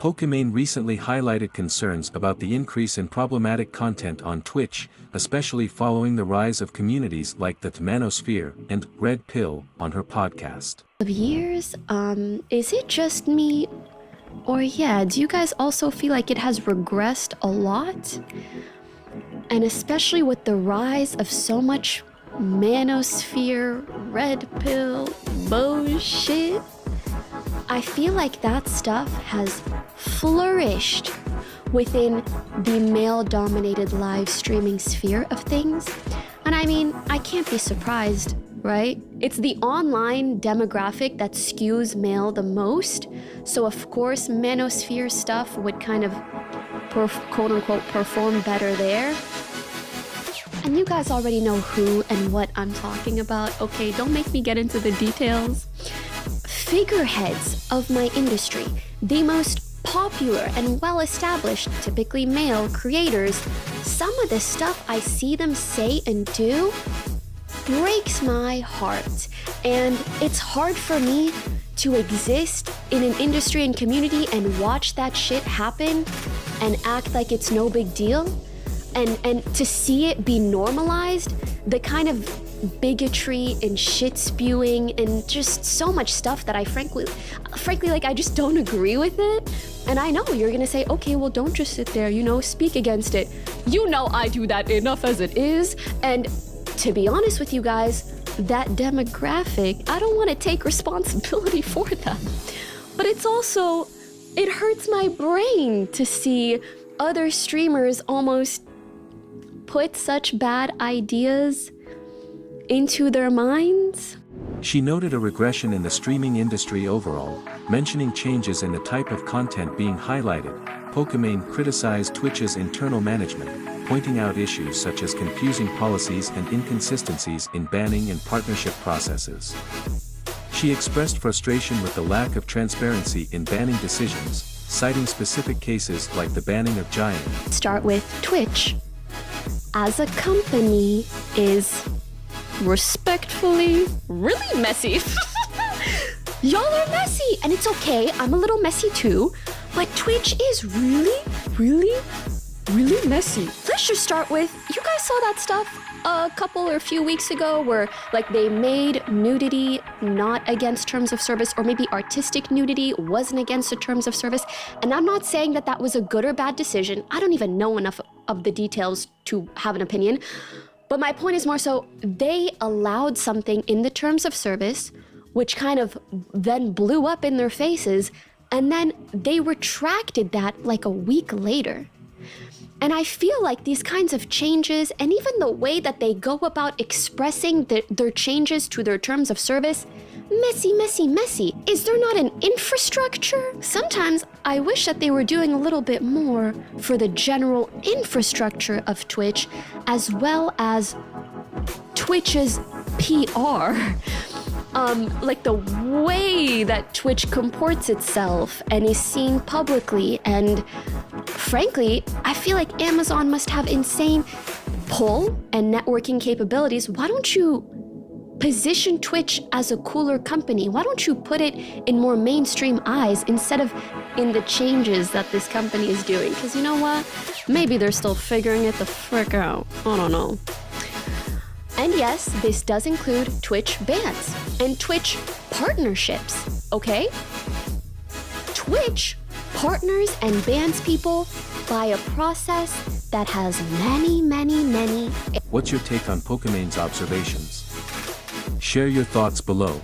Pokimane recently highlighted concerns about the increase in problematic content on Twitch, especially following the rise of communities like the Manosphere and Red Pill on her podcast. Of years, is it just me? Or yeah, do you guys also feel like it has regressed a lot? And especially with the rise of so much Manosphere, Red Pill, bullshit, I feel like that stuff has flourished within the male-dominated live streaming sphere of things. And I mean, I can't be surprised, right? It's the online demographic that skews male the most. So of course, Manosphere stuff would kind of quote-unquote perform better there. And you guys already know who and what I'm talking about. Okay, don't make me get into the details. Figureheads of my industry, the most popular and well-established, typically male creators, some of the stuff I see them say and do breaks my heart. And it's hard for me to exist in an industry and community and watch that shit happen and act like it's no big deal. And to see it be normalized, the kind of bigotry and shit spewing and just so much stuff that I frankly, like, I just don't agree with it. And I know you're gonna say, okay, well, don't just sit there, you know, speak against it. You know I do that enough as it is. And to be honest with you guys, that demographic, I don't wanna take responsibility for them. But it's also, it hurts my brain to see other streamers almost put such bad ideas into their minds. She noted a regression in the streaming industry overall, mentioning changes in the type of content being highlighted. Pokimane criticized Twitch's internal management, pointing out issues such as confusing policies and inconsistencies in banning and partnership processes. She expressed frustration with the lack of transparency in banning decisions, citing specific cases like the banning of Giant. Start with Twitch. As a company is respectfully really messy. Y'all are messy, and it's okay. I'm a little messy too, but Twitch is really messy. Let's just start with, you guys saw that stuff a couple or a few weeks ago where like they made nudity not against terms of service, or maybe artistic nudity wasn't against the terms of service. And I'm not saying that that was a good or bad decision. I don't even know enough of the details to have an opinion. But my point is more so, they allowed something in the terms of service, which kind of then blew up in their faces, and then they retracted that like a week later. And I feel like these kinds of changes, and even the way that they go about expressing their changes to their terms of service, messy. Is there not an infrastructure? Sometimes I wish that they were doing a little bit more for the general infrastructure of Twitch, as well as Twitch's PR. Like the way that Twitch comports itself and is seen publicly. And frankly, I feel like Amazon must have insane pull and networking capabilities. Why don't you position Twitch as a cooler company? Why don't you put it in more mainstream eyes instead of in the changes that this company is doing? Because you know what? Maybe they're still figuring it the frick out. I don't know. And yes, this does include Twitch bans and Twitch partnerships, okay? Twitch partners and bans people by a process that has many. What's your take on Pokimane's observations? Share your thoughts below.